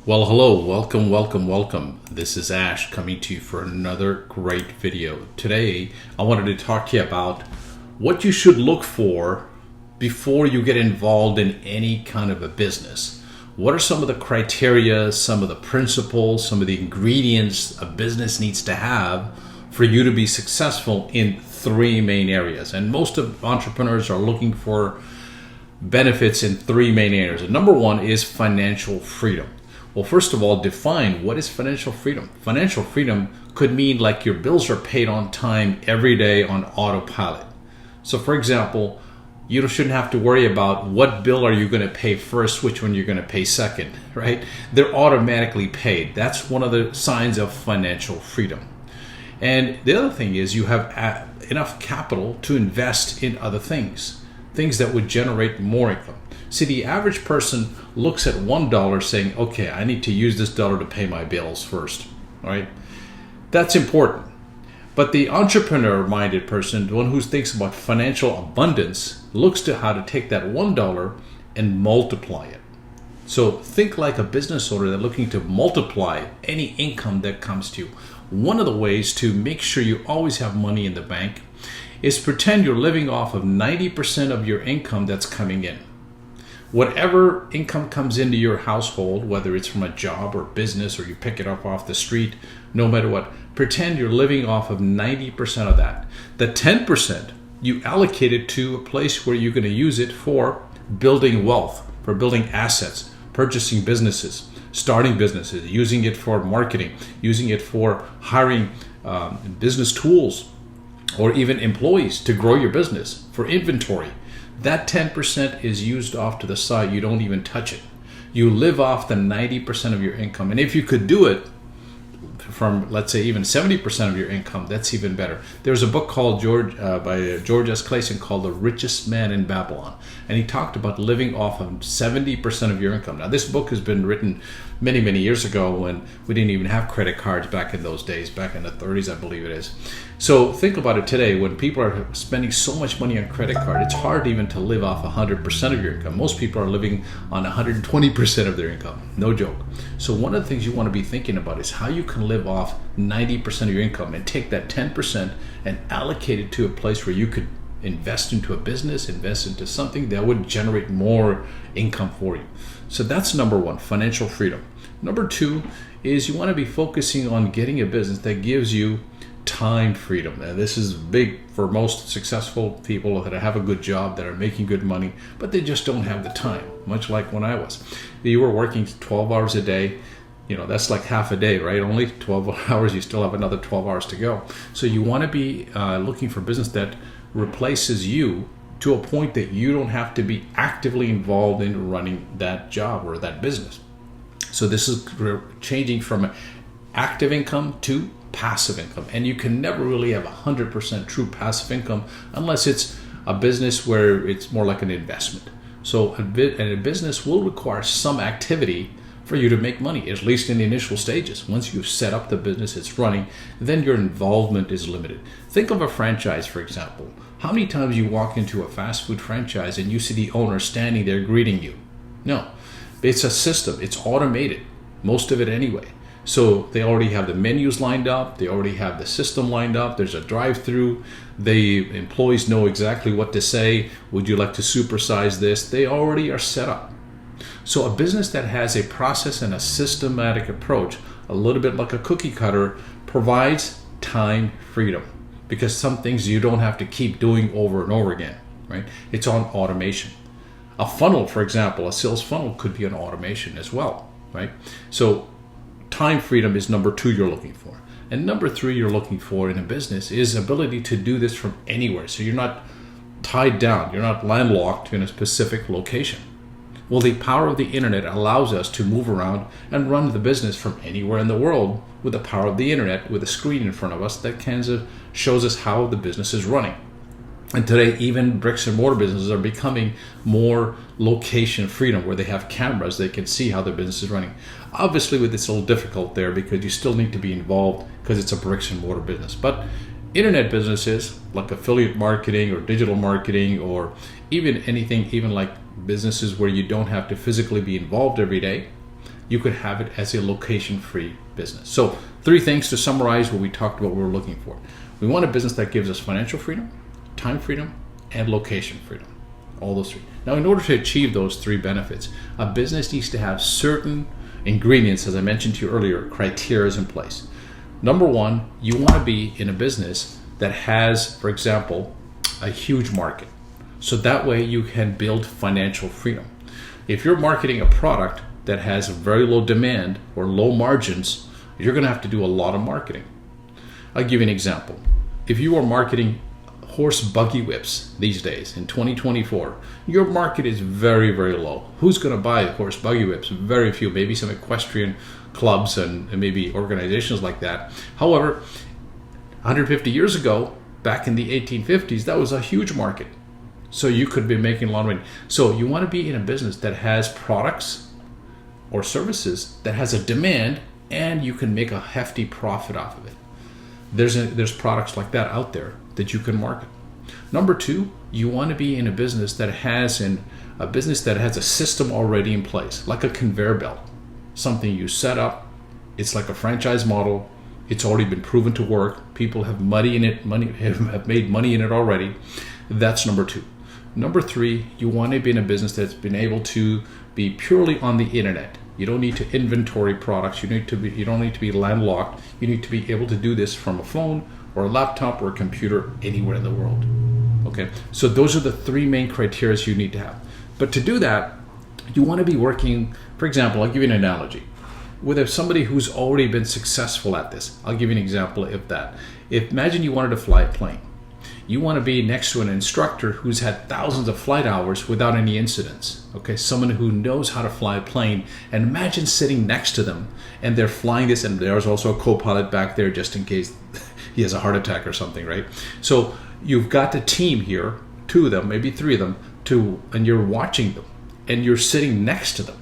Well, hello, welcome. This is Ash coming to you for another great video. Today, I wanted to talk to you about what you should look for before you get involved in any kind of a business. What are some of the criteria, some of the principles, some of the ingredients a business needs to have for you to be successful in three main areas? And most of entrepreneurs are looking for benefits in three main areas. And number one is financial freedom. Well, first of all, define what is financial freedom. Financial freedom could mean like your bills are paid on time every day on autopilot. So for example, you shouldn't have to worry about what bill are you going to pay first, which one you're going to pay second, right? They're automatically paid. That's one of the signs of financial freedom. And the other thing is you have enough capital to invest in other things that would generate more income. See, the average person looks at $1 saying, okay, I need to use this dollar to pay my bills first, all right? That's important. But the entrepreneur-minded person, the one who thinks about financial abundance, looks to how to take that $1 and multiply it. So think like a business owner that's looking to multiply any income that comes to you. One of the ways to make sure you always have money in the bank is pretend you're living off of 90% of your income that's coming in. Whatever income comes into your household, whether it's from a job or business or you pick it up off the street, no matter what, pretend you're living off of 90% of that. The 10% you allocate it to a place where you're going to use it for building wealth, for building assets, purchasing businesses, starting businesses, using it for marketing, using it for hiring business tools, or even employees to grow your business, for inventory. That 10% is used off to the side. You don't even touch it. You live off the 90% of your income. And if you could do it from, let's say, even 70% of your income, that's even better. There's a book called by George S. Clason called The Richest Man in Babylon. And he talked about living off of 70% of your income. Now, this book has been written many, many years ago when we didn't even have credit cards back in those days, back in the 30s, I believe it is. So think about it today. When people are spending so much money on credit card, it's hard even to live off 100% of your income. Most people are living on 120% of their income. No joke. So one of the things you want to be thinking about is how you can live off 90% of your income and take that 10% and allocate it to a place where you could invest into a business, invest into something that would generate more income for you. So that's number one, financial freedom. Number two is you want to be focusing on getting a business that gives you time freedom. And this is big for most successful people that have a good job, that are making good money, but they just don't have the time, much like when I was. You were working 12 hours a day. That's like half a day, right? Only 12 hours, you still have another 12 hours to go. So you want to be looking for business that replaces you to a point that you don't have to be actively involved in running that job or that business. So this is changing from active income to passive income. And you can never really have 100% true passive income unless it's a business where it's more like an investment. So a business will require some activity for you to make money, at least in the initial stages. Once you've set up the business, it's running, then your involvement is limited. Think of a franchise, for example. How many times you walk into a fast food franchise and you see the owner standing there greeting you? No, it's a system. It's automated, most of it anyway. So they already have the menus lined up. They already have the system lined up. There's a drive-through. The employees know exactly what to say. Would you like to supersize this? They already are set up. So a business that has a process and a systematic approach, a little bit like a cookie cutter, provides time freedom, because some things you don't have to keep doing over and over again, right? It's on automation. A funnel, for example, a sales funnel could be an automation as well, right? So time freedom is number two you're looking for. And number three you're looking for in a business is ability to do this from anywhere. So you're not tied down, you're not landlocked in a specific location. Well, the power of the internet allows us to move around and run the business from anywhere in the world with the power of the internet, with a screen in front of us that kind of shows us how the business is running. And today, even bricks and mortar businesses are becoming more location freedom, where they have cameras, they can see how their business is running. Obviously, with it's a little difficult there because you still need to be involved because it's a bricks and mortar business. But internet businesses like affiliate marketing or digital marketing, or even anything, even like businesses where you don't have to physically be involved every day, you could have it as a location-free business. So 3 things to summarize what we talked about, what we're looking for. We want a business that gives us financial freedom, time freedom, and location freedom. All those 3. Now, in order to achieve those 3 benefits, a business needs to have certain ingredients, as I mentioned to you earlier, criteria in place. Number 1, you want to be in a business that has, for example, a huge market. So that way you can build financial freedom. If you're marketing a product that has very low demand or low margins, you're going to have to do a lot of marketing. I'll give you an example. If you are marketing horse buggy whips these days in 2024, your market is very, very low. Who's going to buy horse buggy whips? Very few, maybe some equestrian clubs and maybe organizations like that. However, 150 years ago, back in the 1850s, that was a huge market. So you could be making a lot of money. So you want to be in a business that has products or services that has a demand, and you can make a hefty profit off of it. There's products like that out there that you can market. Number 2, you want to be in a business that has a system already in place, like a conveyor belt, something you set up. It's like a franchise model. It's already been proven to work. People have money in it. Have made money in it already. That's number 2. Number 3, you want to be in a business that's been able to be purely on the internet. You don't need to inventory products. You don't need to be landlocked. You need to be able to do this from a phone or a laptop or a computer anywhere in the world. Okay, so those are the 3 main criteria you need to have. But to do that, you want to be working, for example, I'll give you an analogy. With somebody who's already been successful at this, I'll give you an example of that. Imagine you wanted to fly a plane. You want to be next to an instructor who's had thousands of flight hours without any incidents. Okay, someone who knows how to fly a plane. And imagine sitting next to them and they're flying this, and there's also a co-pilot back there just in case he has a heart attack or something, right? So you've got the team here, 2 of them, maybe 3 of them, and you're watching them and you're sitting next to them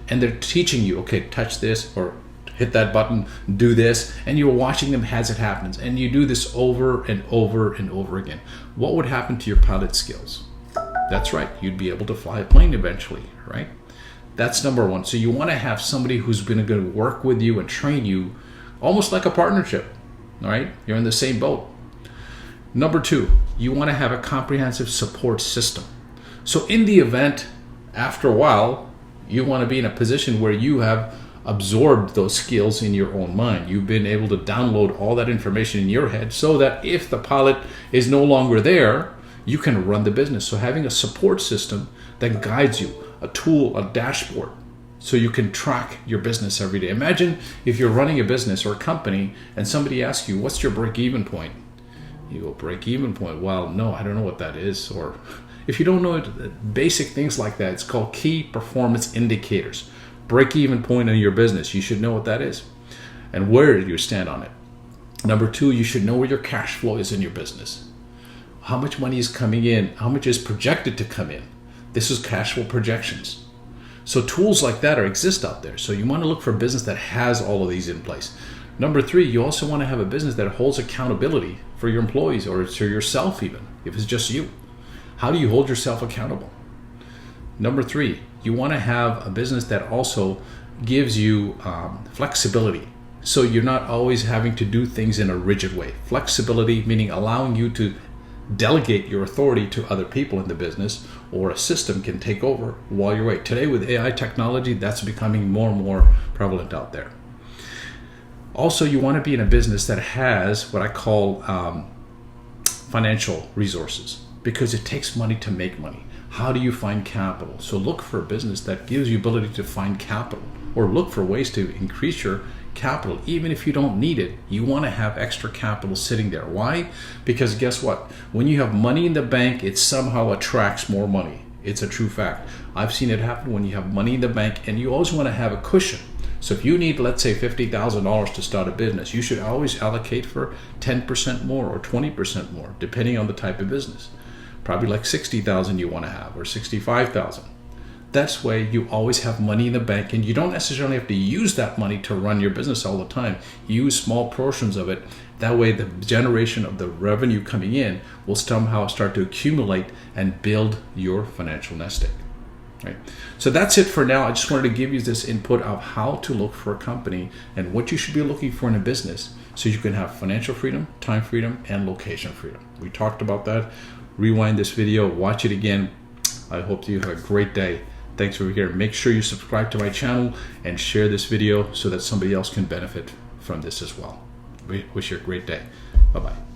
and they're teaching you, okay, touch this or hit that button, do this, and you're watching them as it happens. And you do this over and over and over again. What would happen to your pilot skills? That's right, you'd be able to fly a plane eventually, right? That's number 1. So you want to have somebody who's going to work with you and train you almost like a partnership, all right? You're in the same boat. Number 2, you want to have a comprehensive support system. So in the event, after a while, you want to be in a position where you have absorbed those skills in your own mind. You've been able to download all that information in your head so that if the pilot is no longer there, you can run the business. So having a support system that guides you, a tool, a dashboard, so you can track your business every day. Imagine if you're running a business or a company and somebody asks you, what's your break-even point? You go, break-even point? Well, no, I don't know what that is. Or if you don't know it, basic things like that, it's called key performance indicators. Break-even point in your business, you should know what that is and where do you stand on it. Number 2, you should know where your cash flow is in your business. How much money is coming in? How much is projected to come in? This is cash flow projections. So tools like that exist out there. So you want to look for a business that has all of these in place. Number 3, you also want to have a business that holds accountability for your employees or to yourself even, if it's just you. How do you hold yourself accountable? Number 3, you want to have a business that also gives you flexibility. So you're not always having to do things in a rigid way. Flexibility meaning allowing you to delegate your authority to other people in the business, or a system can take over while you're away. Today with AI technology, that's becoming more and more prevalent out there. Also, you want to be in a business that has what I call financial resources, because it takes money to make money. How do you find capital? So look for a business that gives you ability to find capital, or look for ways to increase your capital. Even if you don't need it, you want to have extra capital sitting there. Why? Because guess what? When you have money in the bank, it somehow attracts more money. It's a true fact. I've seen it happen when you have money in the bank, and you always want to have a cushion. So if you need, let's say, $50,000 to start a business, you should always allocate for 10% more or 20% more, depending on the type of business. Probably like $60,000 you want to have, or $65,000. That's way you always have money in the bank, and you don't necessarily have to use that money to run your business all the time. You use small portions of it. That way the generation of the revenue coming in will somehow start to accumulate and build your financial nest egg. Right. So that's it for now. I just wanted to give you this input of how to look for a company and what you should be looking for in a business so you can have financial freedom, time freedom, and location freedom. We talked about that. Rewind this video, watch it again. I hope that you have a great day. Thanks for being here. Make sure you subscribe to my channel and share this video so that somebody else can benefit from this as well. We wish you a great day. Bye-bye.